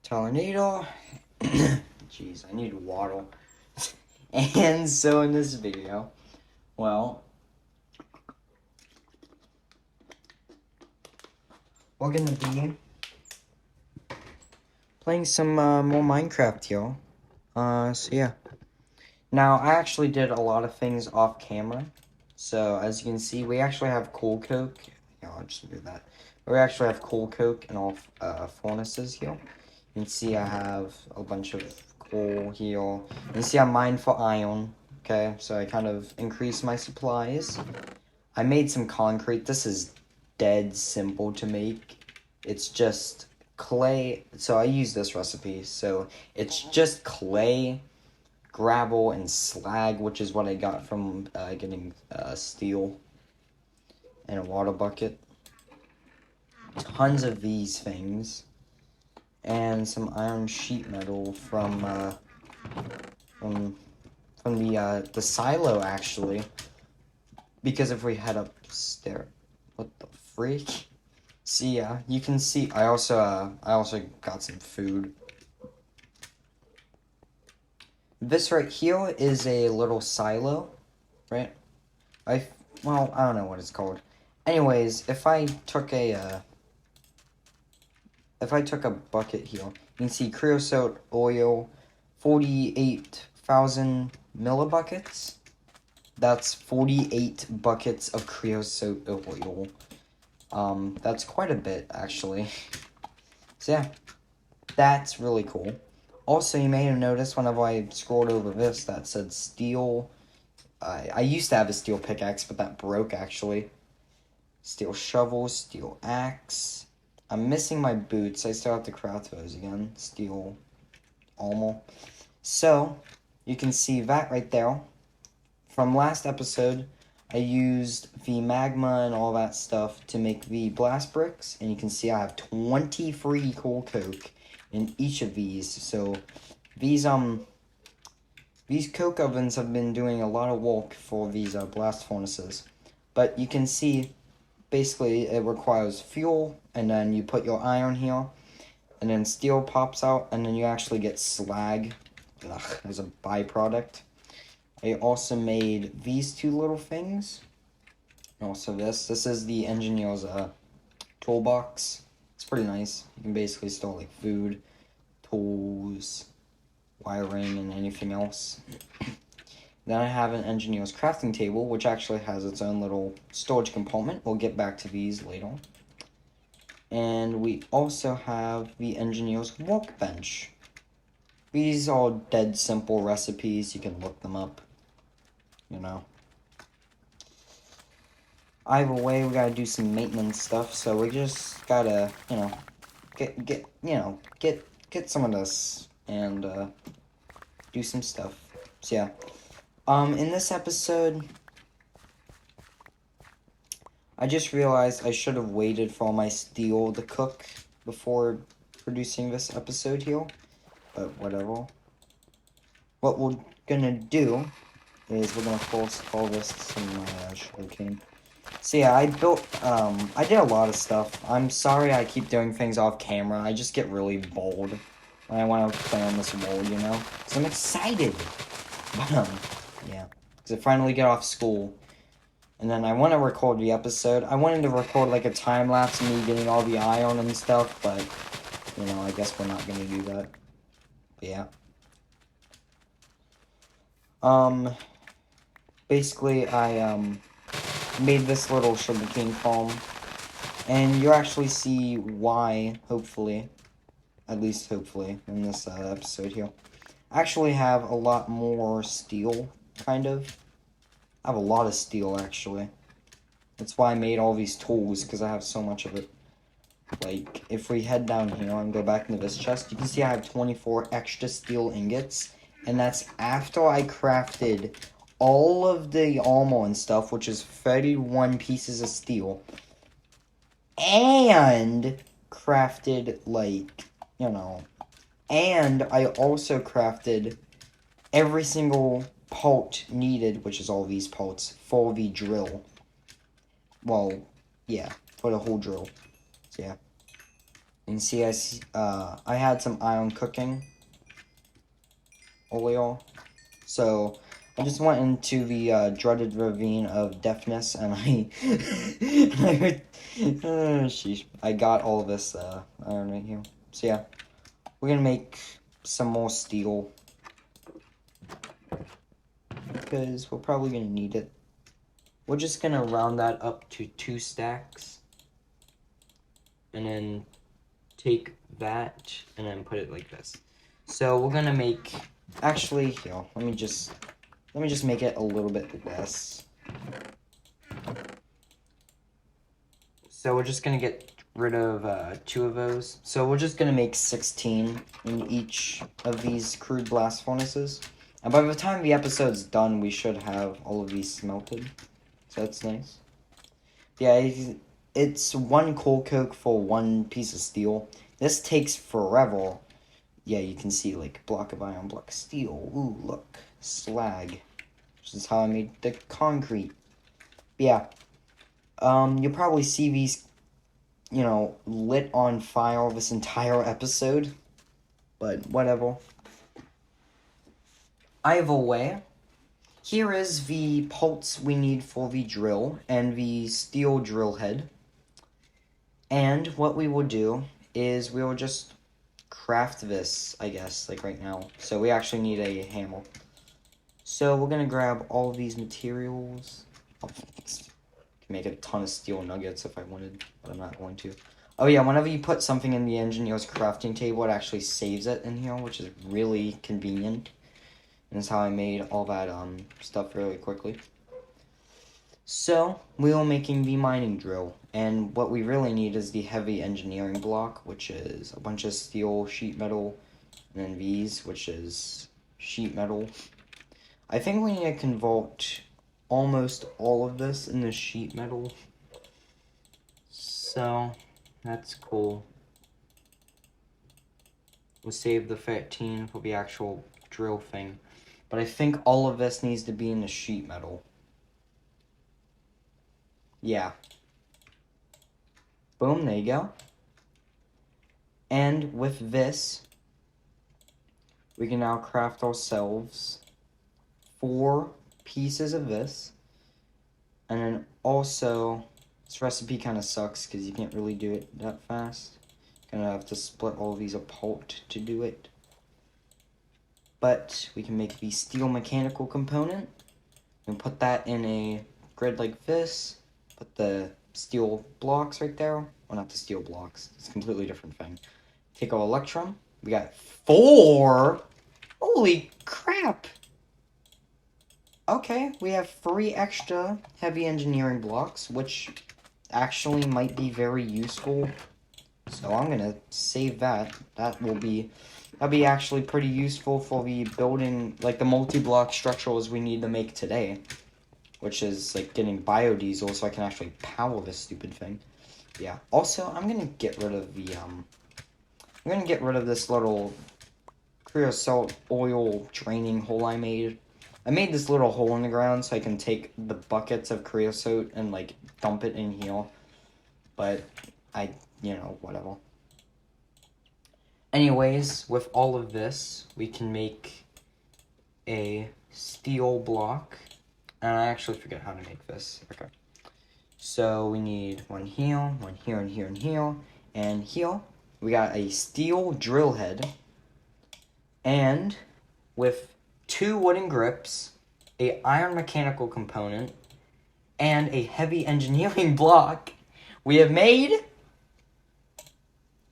Tornado. Jeez, I need water. And so in this video, well, we're gonna be playing some more Minecraft here. So yeah. Now, I actually did a lot of things off camera. So, as you can see, we actually have coal coke. Yeah, I'll just do that. We actually have coal coke in all furnaces here. You can see I have a bunch of coal here. You can see I mined for iron. Okay, so I kind of increased my supplies. I made some concrete. This is dead simple to make. It's just clay. So I use this recipe. So it's just clay, gravel, and slag, which is what I got from getting steel and a water bucket. Tons of these things. And some iron sheet metal from the silo, actually. Because if we head upstairs, what the freak? See, yeah, you can see. I also got some food. This right here is a little silo, right? Well, I don't know what it's called. Anyways, if I took a bucket here, you can see creosote oil, 48,000 millibuckets. That's 48 buckets of creosote oil. That's quite a bit, actually. So yeah, that's really cool. Also, you may have noticed whenever I scrolled over this that said steel. I used to have a steel pickaxe, but that broke, actually. Steel shovel, steel axe. I'm missing my boots. I still have to craft those again. Steel armor. So, you can see that right there. From last episode, I used the magma and all that stuff to make the blast bricks. And you can see I have 23 coal coke in each of these. So, these coke ovens have been doing a lot of work for these blast furnaces. But you can see, basically, it requires fuel, and then you put your iron here, and then steel pops out, and then you actually get slag as a byproduct. I also made these two little things. And also this. This is the engineer's toolbox. It's pretty nice. You can basically store like food, tools, wiring, and anything else. Then I have an engineer's crafting table, which actually has its own little storage compartment. We'll get back to these later. And we also have the engineer's workbench. These are dead simple recipes. You can look them up, you know. Either way, we gotta do some maintenance stuff, so we just gotta, you know, get some of this and do some stuff. So yeah. In this episode, I just realized I should have waited for my steel to cook before producing this episode here, but whatever. What we're gonna do is we're gonna first harvest some sugarcane. So yeah, I did a lot of stuff. I'm sorry I keep doing things off camera. I just get really bored when I want to play on this world, you know? Because I'm excited. But, yeah. Because I finally get off school. And then I want to record the episode. I wanted to record like a time-lapse of me getting all the iron and stuff, but, you know, I guess we're not going to do that. But yeah. Basically, I, made this little sugarcane farm. And you actually see why, hopefully, at least hopefully, in this episode here. I actually have a lot more steel, kind of. I have a lot of steel, actually. That's why I made all these tools, because I have so much of it. Like, if we head down here and go back into this chest, you can see I have 24 extra steel ingots. And that's after I crafted all of the armor and stuff, which is 31 pieces of steel. And crafted, like, you know, and I also crafted every single part needed, which is all these parts, for the drill. Well, yeah, for the whole drill. So, yeah. And see, I had some iron cooking oil. So I just went into the dreaded ravine of deafness, and sheesh, I got all of this iron right here. So yeah, we're gonna make some more steel because we're probably gonna need it. We're just gonna round that up to 2 stacks, and then take that and then put it like this. So we're gonna make. Actually, here, let me just make it a little bit less. So we're just gonna get rid of 2 of those. So we're just gonna make 16 in each of these crude blast furnaces. And by the time the episode's done, we should have all of these smelted. So that's nice. Yeah, it's 1 coal coke for 1 piece of steel. This takes forever. Yeah, you can see, like, block of iron, block of steel. Ooh, look. Slag. This is how I made the concrete. Yeah. You'll probably see these, you know, lit on fire this entire episode. But whatever. Either way, here is the bolts we need for the drill and the steel drill head. And what we will do is we will just craft this, I guess, like right now. So we actually need a hammer. So we're gonna grab all of these materials. I can make a ton of steel nuggets if I wanted, but I'm not going to. Oh yeah, whenever you put something in the engineer's crafting table, it actually saves it in here, which is really convenient. And that's how I made all that stuff really quickly. So, we are making the mining drill, and what we really need is the heavy engineering block, which is a bunch of steel, sheet metal, and then these, which is sheet metal. I think we need to convert almost all of this into sheet metal. So, that's cool. We'll save the 13 for the actual drill thing. But I think all of this needs to be in the sheet metal. Yeah. Boom, there you go. And with this, we can now craft ourselves 4 pieces of this. And then also, this recipe kind of sucks because you can't really do it that fast. Gonna have to split all of these apart to do it. But we can make the steel mechanical component and put that in a grid like this. Put the steel blocks right there. Well, not the steel blocks. It's a completely different thing. Take our electrum. We got 4. Holy crap. Okay, we have 3 extra heavy engineering blocks, which actually might be very useful. So I'm gonna save that. That'll be actually pretty useful for the building, like the multi-block structures we need to make today. Which is like getting biodiesel so I can actually power this stupid thing. Yeah. Also, I'm gonna get rid of the I'm gonna get rid of this little creosote oil draining hole I made. I made this little hole in the ground so I can take the buckets of creosote and like dump it in here. But whatever. Anyways, with all of this, we can make a steel block. And I actually forget how to make this. Okay. So we need 1 here, 1 here, and here, and here. And here, we got a steel drill head. And with 2 wooden grips, a iron mechanical component, and a heavy engineering block, we have made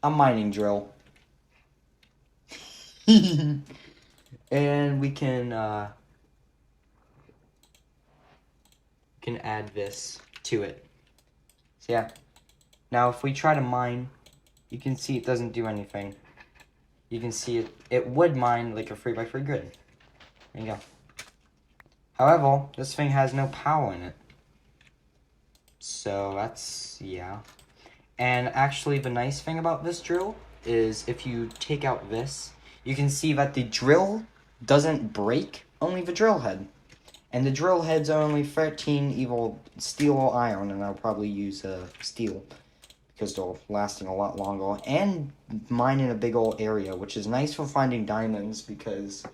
a mining drill. And we can add this to it. So yeah. Now if we try to mine, you can see it doesn't do anything. You can see it would mine like a 3x3 grid. There you go. However, this thing has no power in it. So that's, yeah. And actually the nice thing about this drill is if you take out this, you can see that the drill doesn't break, only the drill head. And the drill heads are only 13 either steel or iron, and I'll probably use steel. because they're lasting a lot longer, and mine in a big old area, which is nice for finding diamonds because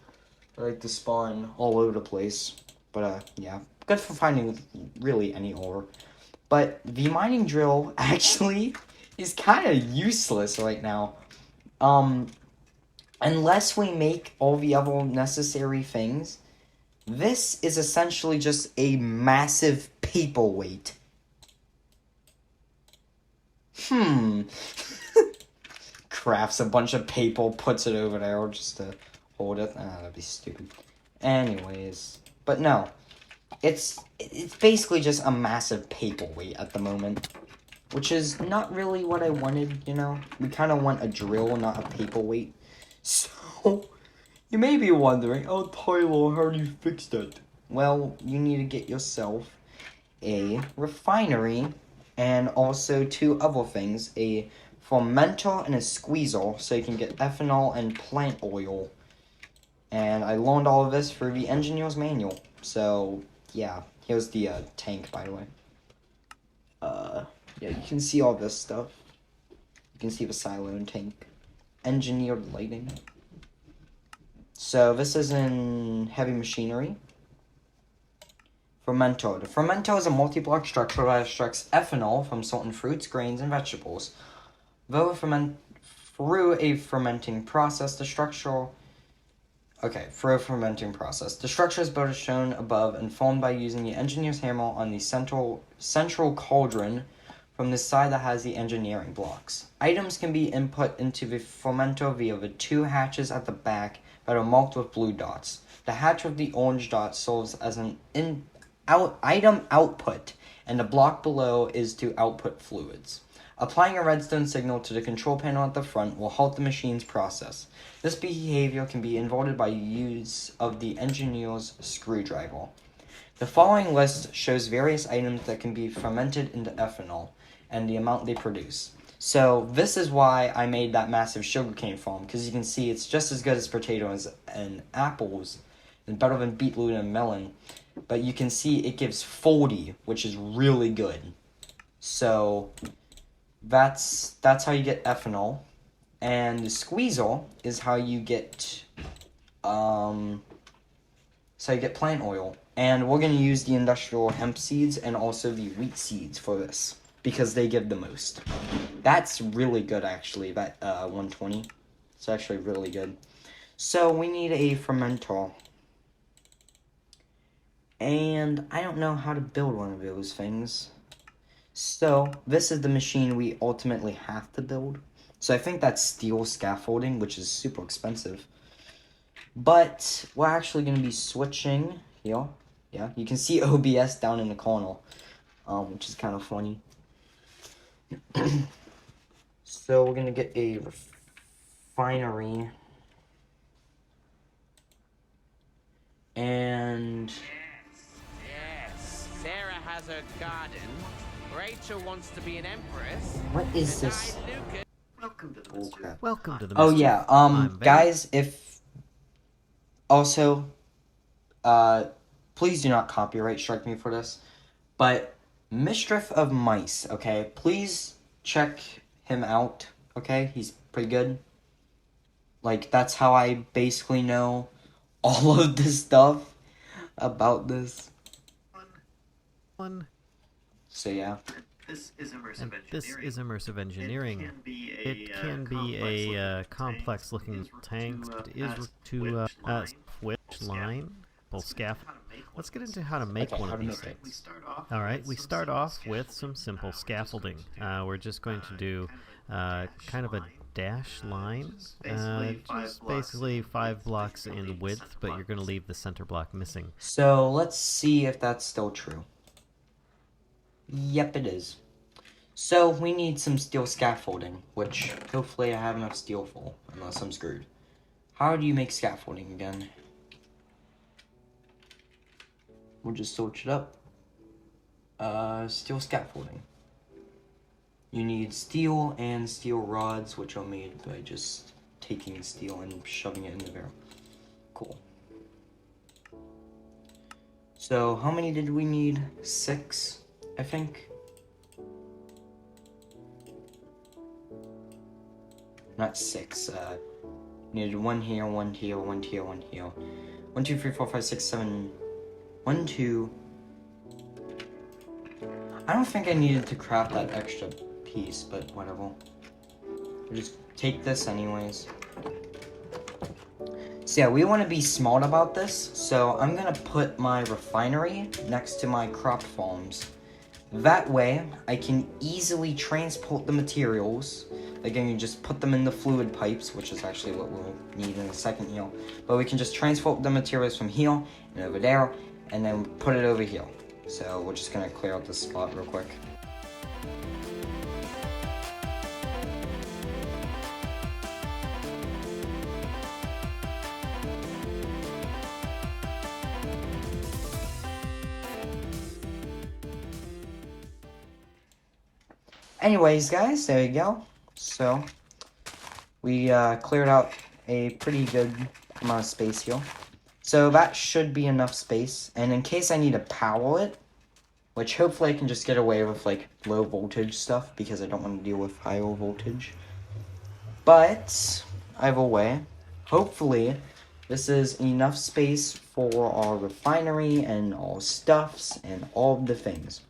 they like to spawn all over the place. But yeah, good for finding really any ore. But the mining drill actually is kind of useless right now. Unless we make all the other necessary things, this is essentially just a massive paperweight. Crafts a bunch of paper, puts it over there just to hold it. That'd be stupid. Anyways, but no, it's basically just a massive paperweight at the moment, which is not really what I wanted. You know, we kind of want a drill, not a paperweight. So you may be wondering, oh Tyler, how do you fix that? Well, you need to get yourself a refinery and also two other things, a fermenter and a squeezer, so you can get ethanol and plant oil. And I learned all of this through the engineer's manual. So yeah, here's the tank, by the way. Yeah, you can see all this stuff. You can see the silo and tank. Engineered lighting. So this is in heavy machinery. Fermento. The fermento is a multi-block structure that extracts ethanol from certain fruits, grains, and vegetables. Through a fermenting process, the structure is built as shown above and formed by using the engineer's hammer on the central cauldron from the side that has the engineering blocks. Items can be input into the fermenter via the two hatches at the back that are marked with blue dots. The hatch with the orange dot serves as an item output, and the block below is to output fluids. Applying a redstone signal to the control panel at the front will halt the machine's process. This behavior can be inverted by use of the engineer's screwdriver. The following list shows various items that can be fermented into ethanol and the amount they produce. So this is why I made that massive sugarcane farm, because you can see it's just as good as potatoes and apples, and better than beetroot and melon. But you can see it gives 40, which is really good. So that's how you get ethanol. And the squeezer is how you get plant oil. And we're going to use the industrial hemp seeds and also the wheat seeds for this, because they give the most. That's really good, actually, that 120. It's actually really good. So we need a fermenter. And I don't know how to build one of those things. So this is the machine we ultimately have to build. So I think that's steel scaffolding, which is super expensive. But we're actually going to be switching here. Yeah, you can see OBS down in the corner, which is kind of funny. So we're going to get a refinery. And yes, Sarah has her garden. Rachel wants to be an empress. What is this? Welcome to the Bullcrap. Welcome to the Oh yeah, guys, if also please do not copyright strike me for this. But Mischief of Mice, okay? Please check him out, okay? He's pretty good. Like, that's how I basically know all of this stuff about this. So yeah. This is immersive engineering. It can be a complex looking tank. It is to switch line, pull scaffold. Let's get into how to make one of these things. All right, we start off with some simple scaffolding. We're just going to do kind of a dash line, just basically 5 blocks in width, but you're going to leave the center block missing. So let's see if that's still true. Yep, it is. So we need some steel scaffolding, which hopefully I have enough steel for, unless I'm screwed. How do you make scaffolding again? We'll just search it up. Steel scaffolding. You need steel and steel rods, which are made by just taking steel and shoving it in the barrel. Cool. So how many did we need? 6, I think. Not 6. Needed 1 here, 1 here, 1 here, 1 here. 1, 2, 3, 4, 5, 6, 7. 1, 2. I don't think I needed to craft that extra piece, but whatever. We'll just take this anyways. So yeah, we want to be smart about this. So I'm gonna put my refinery next to my crop farms. That way, I can easily transport the materials. Again, you just put them in the fluid pipes, which is actually what we'll need in a second here. But we can just transport the materials from here and over there, and then put it over here. So we're just gonna clear out this spot real quick. Anyways, guys, there you go. So, we cleared out a pretty good amount of space here. So that should be enough space. And in case I need to power it, which hopefully I can just get away with, like, low voltage stuff, because I don't want to deal with higher voltage. But, either way, hopefully, this is enough space for our refinery and our stuffs and all of the things.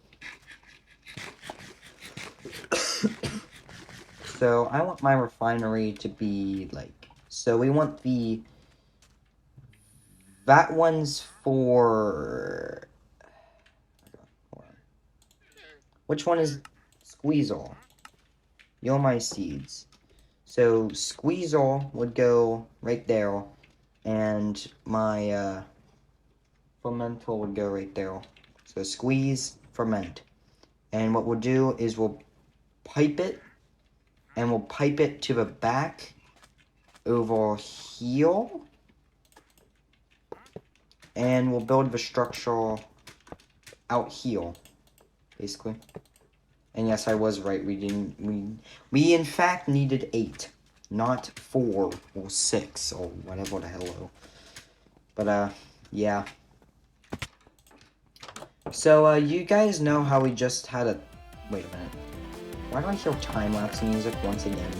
So I want my refinery to be like, so we want that one's for, which one is Squeezall? You're my seeds. So Squeezall would go right there, and my fermental would go right there. So squeeze, ferment. And what we'll do is we'll pipe it, and we'll pipe it to the back over here, and we'll build the structure out here, basically. And yes, I was right. We in fact needed 8, not 4 or 6 or whatever the hell. But yeah. So you guys know how we just had a, wait a minute. Why do I hear time-lapse music once again?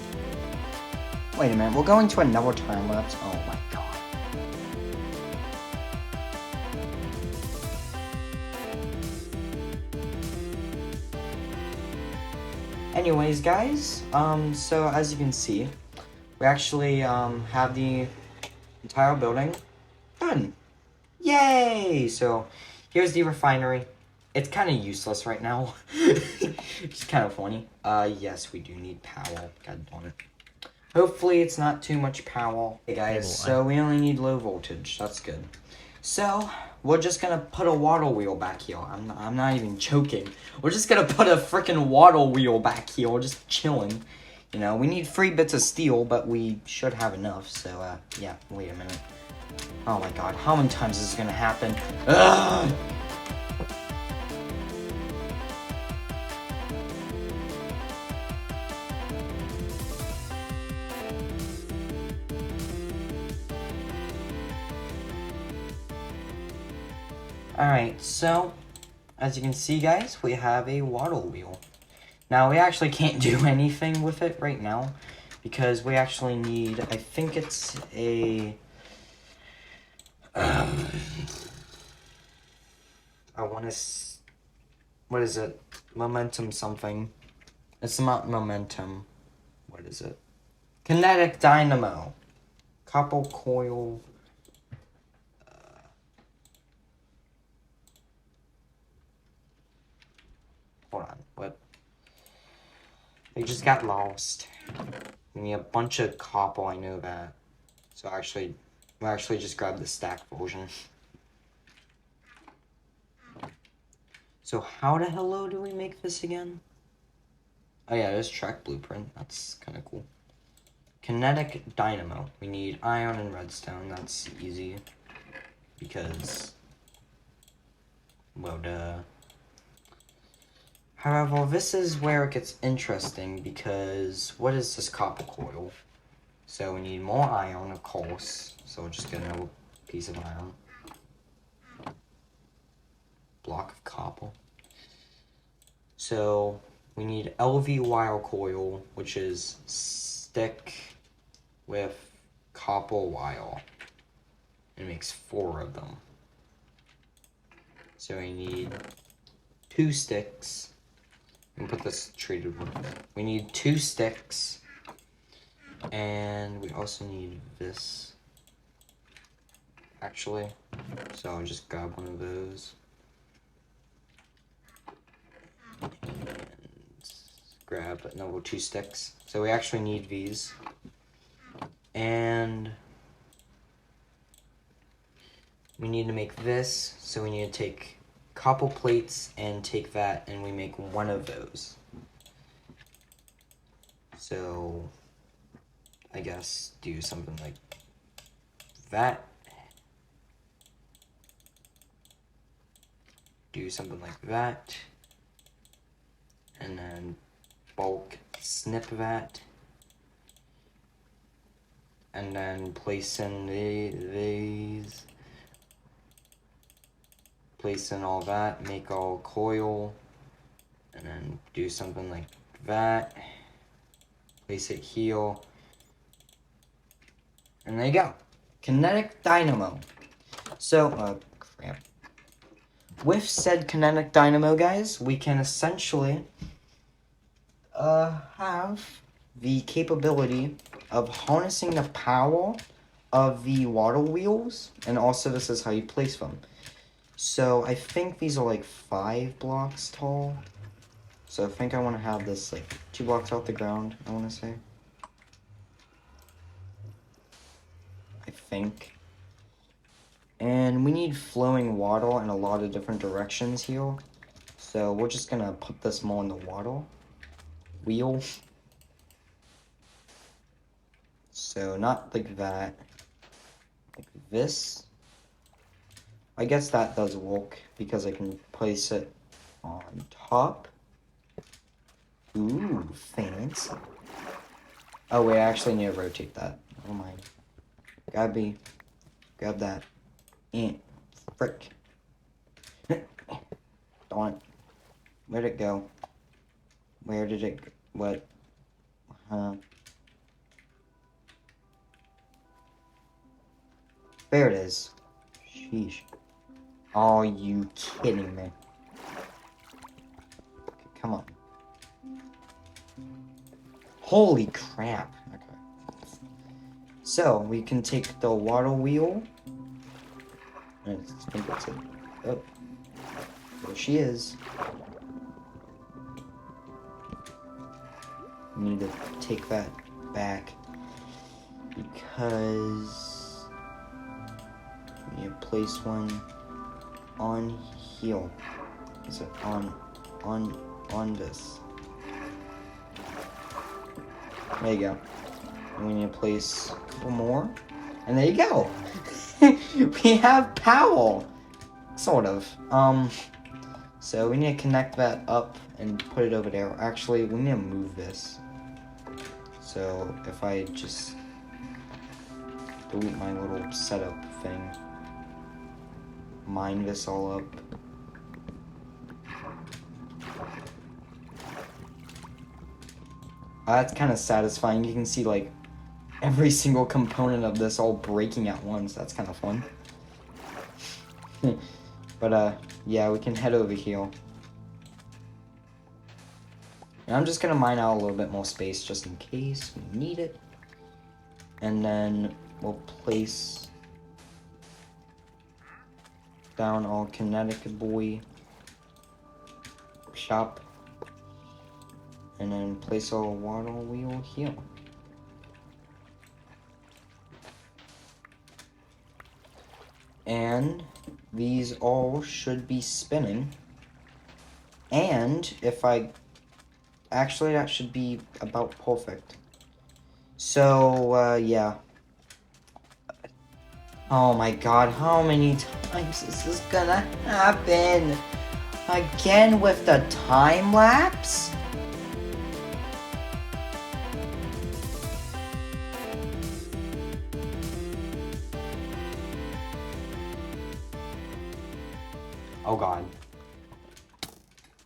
Wait a minute, we're going to another time-lapse? Oh my god. Anyways, guys, so as you can see, we actually, have the entire building done. Yay! So, here's the refinery. It's kind of useless right now. It's kind of funny. Yes, we do need power. God darn it. Hopefully it's not too much power. Hey guys, so we only need low voltage. That's good. So, we're just gonna put a water wheel back here. I'm not even joking. We're just gonna put a freaking water wheel back here. We're just chilling. You know, we need 3 bits of steel, but we should have enough. So, yeah, wait a minute. Oh my god, how many times is this gonna happen? Ugh! Alright, so, as you can see guys, we have a water wheel. Now, we actually can't do anything with it right now, because we actually need, I think it's a, I want to, what is it? Momentum something. It's not momentum. What is it? Kinetic dynamo. Copper coil. Hold on, what? They just got lost. We need a bunch of copper, I know that. So we'll actually just grab the stack version. So how the hello do we make this again? Oh yeah, there's track blueprint. That's kind of cool. Kinetic dynamo. We need iron and redstone. That's easy. Because, well, duh. However, this is where it gets interesting because what is this copper coil? So we need more iron, of course. So we'll just get another piece of iron. Block of copper. So we need LV wire coil, which is stick with copper wire. It makes 4 of them. So we need 2 sticks. And put this treated wood. We need 2 sticks. And we also need this. Actually. So I'll just grab one of those. And grab another 2 sticks. So we actually need these. And we need to make this. So we need to take a couple plates and take that, and we make 1 of those. So I guess do something like that. Do something like that. And then bulk snip that. And then place in these. Place in all that. Make all coil. And then do something like that. Place it here. And there you go. Kinetic dynamo. So, crap. With said kinetic dynamo, guys, we can essentially have the capability of harnessing the power of the water wheels, and also this is how you place them. So I think these are like 5 blocks tall. So I think I want to have this like 2 blocks off the ground, I want to say. I think. And we need flowing water in a lot of different directions here. So we're just gonna put this more in the water wheel. So not like that. Like this. I guess that does work because I can place it on top. Ooh, fancy. Oh wait, I actually need to rotate that. Never mind. Grab that. Frick. Darn it. Where'd it go? Where did it go? What? There it is. Sheesh. Are you kidding me? Okay, come on. Holy crap. Okay. So, we can take the water wheel. I think that's it. Oh. There she is. We need to take that back. Because we need to place one on here. Is it on this? There you go. And we need to place a couple more. And there you go. We have power. Sort of. So we need to connect that up and put it over there. Actually, we need to move this. So if I just delete my little setup thing, mine this all up. That's kind of satisfying. You can see like every single component of this all breaking at once. That's kind of fun. But yeah, we can head over here. And I'm just gonna mine out a little bit more space just in case we need it. And then we'll place down our kinetic boy shop. And then place our water wheel here. And these all should be spinning. And if I... Actually, that should be about perfect. So, yeah. Oh my god, how many times is this gonna happen? Again with the time lapse? Oh god.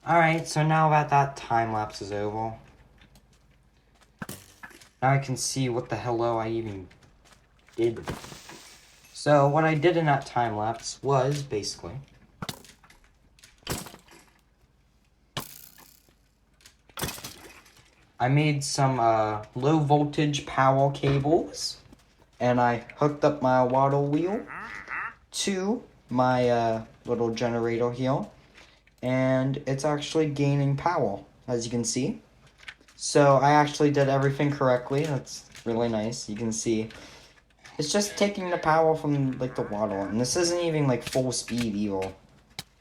Alright, so now that time lapse is over, Now I can see what the hello I even did. So what I did in that time lapse was basically I made some low voltage power cables, and I hooked up my water wheel to my little generator here, and it's actually gaining power, as you can see. So I actually did everything correctly. That's really nice. You can see it's just taking the power from like the water, and this isn't even like full speed either.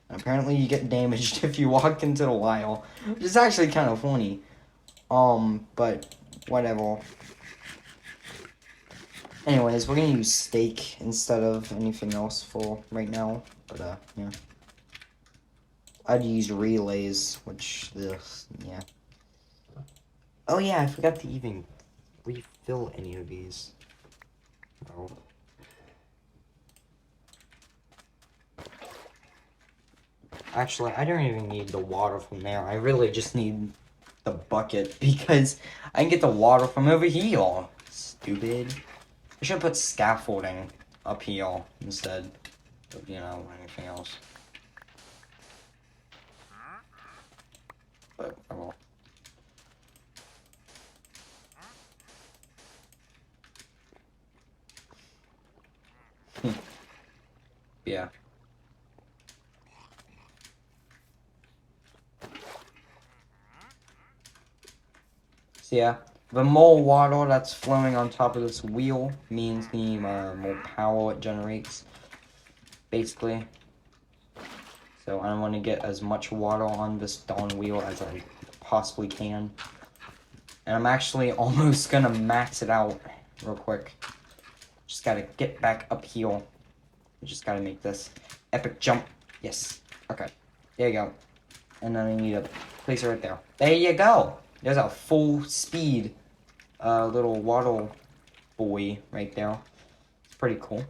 Apparently you get damaged if you walk into the wire, which is actually kind of funny. But whatever. Anyways, we're gonna use steak instead of anything else for right now. But yeah. I'd use relays, which yeah. Oh yeah, I forgot to even refill any of these. Oh. Actually, I don't even need the water from there. I really just need the bucket because I can get the water from over here. Stupid. I should put scaffolding up here instead of, anything else. But I will. Yeah. So yeah, the more water that's flowing on top of this wheel means the more power it generates, basically. So I want to get as much water on this darn wheel as I possibly can. And I'm actually almost gonna max it out real quick. Just gotta get back up here. Just gotta make this epic jump. Yes. Okay. There you go. And then I need to place it right there. There you go. There's a full speed little water boy right there. It's pretty cool.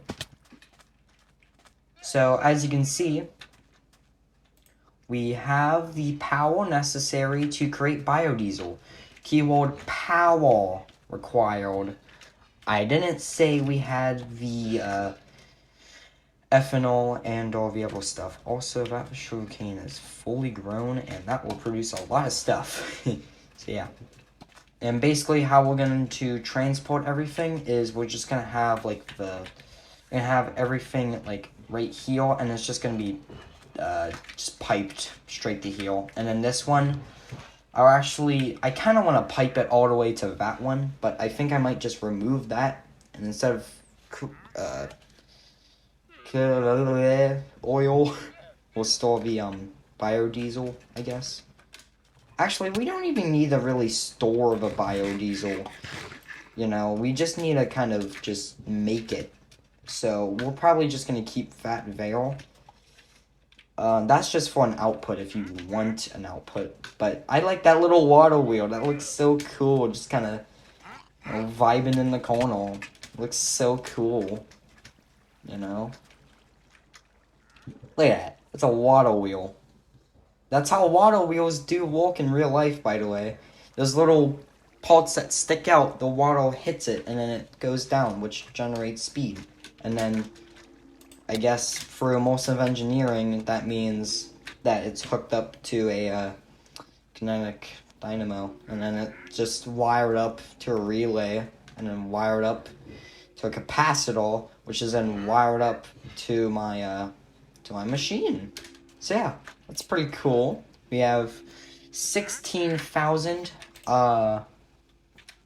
So as you can see, we have the power necessary to create biodiesel. Keyword power required. I didn't say we had the ethanol and all the other stuff. Also, that sugarcane is fully grown, and that will produce a lot of stuff. So yeah. And basically how we're going to transport everything is we're just going to have like we're going to have everything like right here, and it's just going to be just piped straight to here. And then this one, I kind of want to pipe it all the way to that one, but I think I might just remove that, and instead of oil, we'll store the biodiesel, I guess. Actually, we don't even need to really store the biodiesel. We just need to kind of just make it. So we're probably just going to keep that there. That's just for an output if you want an output. But I like that little water wheel. That looks so cool. Just kind of vibing in the corner. Looks so cool. Look at that. It's a water wheel. That's how water wheels do work in real life, by the way. Those little parts that stick out, the water hits it, and then it goes down, which generates speed. And then, I guess, for most of engineering, that means that it's hooked up to a kinetic dynamo. And then it just wired up to a relay, and then wired up to a capacitor, which is then wired up to my machine. So yeah, that's pretty cool. We have 16,000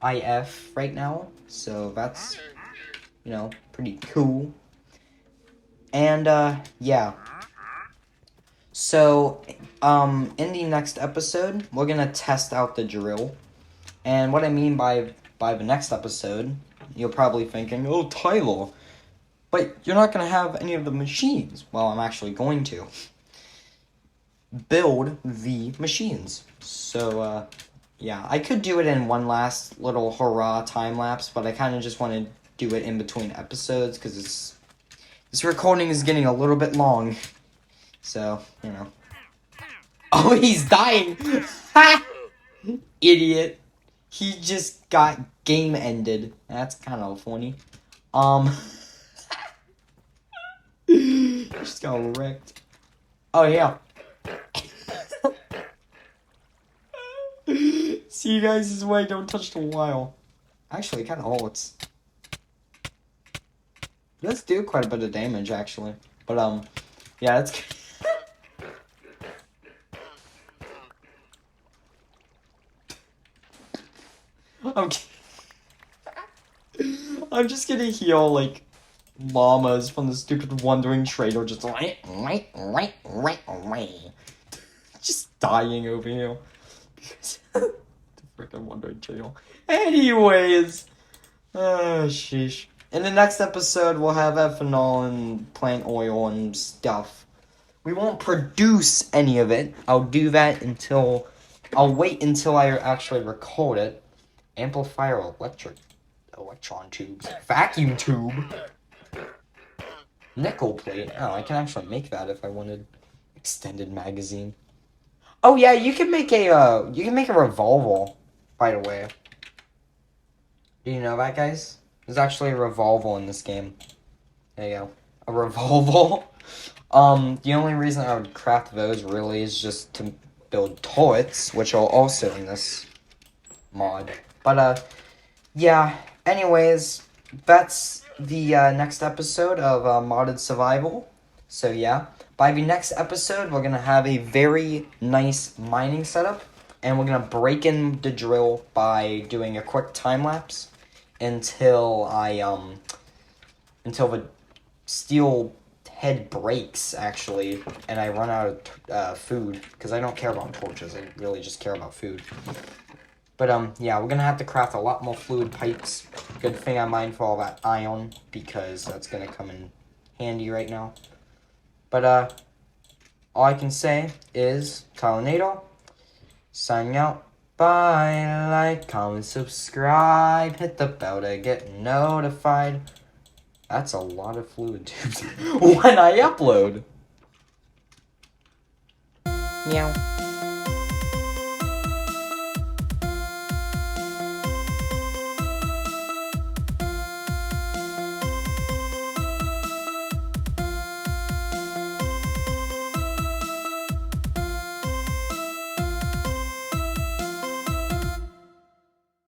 IF right now, so that's pretty cool. And yeah. So in the next episode, we're gonna test out the drill. And what I mean by the next episode, you're probably thinking, oh, Tyler, but you're not gonna have any of the machines. Well, I'm actually going to build the machines. So yeah, I could do it in one last little hurrah time lapse, but I kind of just want to do it in between episodes because this recording is getting a little bit long. So, Oh, he's dying! Ha! Idiot. He just got game ended. That's kind of funny. Just got wrecked. Oh, yeah. See you guys this way. Don't touch the wire. Actually, it kind of hurts. It does do quite a bit of damage, actually. But, yeah, it's... Okay. I'm just gonna heal, like, llamas from the stupid wandering trader just just dying over here. Because the freaking wandering trader. Anyways. Sheesh. In the next episode, we'll have ethanol and plant oil and stuff. We won't produce any of it. I'll do that until... I'll wait until I actually record it. Amplifier electron tubes. Vacuum tube. Nickel plate. Oh, I can actually make that if I wanted. Extended magazine. Oh yeah, you can make a revolver, by the way. Do you know that, guys? There's actually a revolver in this game. There you go. A revolver. The only reason I would craft those really is just to build turrets, which are also in this mod. But, yeah. Anyways, that's the next episode of Modded Survival. So, yeah. By the next episode, we're going to have a very nice mining setup. And we're going to break in the drill by doing a quick time-lapse until until the steel head breaks, actually, and I run out of food, because I don't care about torches, I really just care about food. But, yeah, we're gonna have to craft a lot more fluid pipes. Good thing I mined for all that iron, because that's gonna come in handy right now. But, all I can say is, Tornado, signing out. Bye, like, comment, subscribe, hit the bell to get notified. That's a lot of fluid tubes when I upload. Meow.